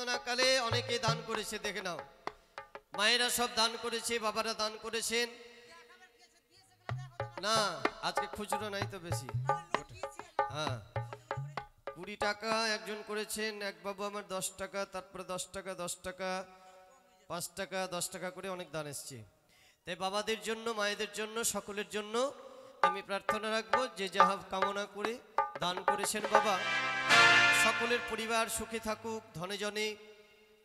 বন্দনাকালে অনেকে দান করেছে, দেখে নাও মায়েরা সব দান করেছে, বাবারা দান করেছেন। না আজকে খুচরো নাই তো বেশি, হ্যাঁ 20 টাকা একজন করেছেন, এক বাবু আমার 10 টাকা, তারপরে 10 টাকা 10 টাকা 5 টাকা 10 টাকা করে অনেক দান এসছে। তাই বাবাদের জন্য, মায়েদের জন্য, সকলের জন্য আমি প্রার্থনা রাখবো যে যাহা কামনা করে দান করেছেন বাবা, সকলের পরিবার সুখে থাকুক, ধনে জনে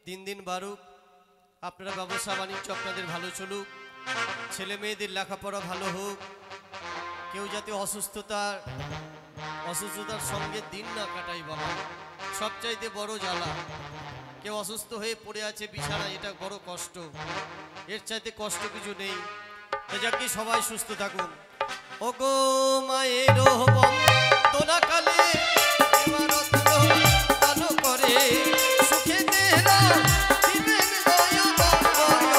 দিন দিন বাড়ুক, আপনারা ব্যবসা বাণিজ্য আপনাদের ভালো চলুক, ছেলে মেয়েদের লেখাপড়া ভালো হোক, কেউ যাতে অসুস্থতার সঙ্গে দিন না কাটাই বাবা, সবচাইতে বড় জ্বালা। কেউ অসুস্থ হয়ে পড়ে আছে বিছানায়, এটা বড় কষ্ট, এর চাইতে কষ্ট কিছু নেই। যাকে সবাই সুস্থ থাকুন। ও গো মায়ের বন্দনাকালে দান করে সুখে তেরা দিবেন দয়া দয়া।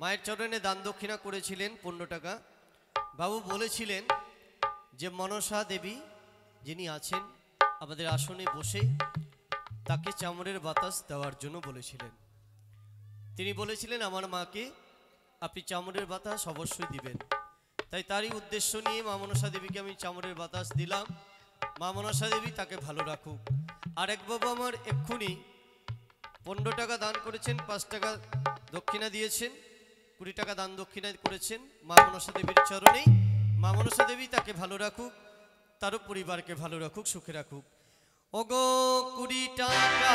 মায়ের চরণে দান দক্ষিণা করেছিলেন 15 টাকা। বাবু বলেছিলেন যে মনসা দেবী যিনি আছেন আমাদের আসনে বসে, তাকে চামড়ের বাতাস দেওয়ার জন্য বলেছিলেন। তিনি বলেছিলেন আমার মাকে আপনি চামড়ের বাতাস অবশ্যই দিবেন। তাই তারই উদ্দেশ্য নিয়ে মা মনসা দেবীকে আমি চামড়ের বাতাস দিলাম। মা মনসা দেবী তাকে ভালো রাখুক। আর এক বাবু আমার এক্ষুনি 15 টাকা দান করেছেন, 5 টাকা দক্ষিণা দিয়েছেন, 20 টাকা দান দক্ষিণা করেছেন। মা মনসা দেবীর চরণে মা মনসা দেবী তাকে ভালো রাখুক, তারও পরিবারকে ভালো রাখুক, সুখে রাখুক। ওগো 20 টাকা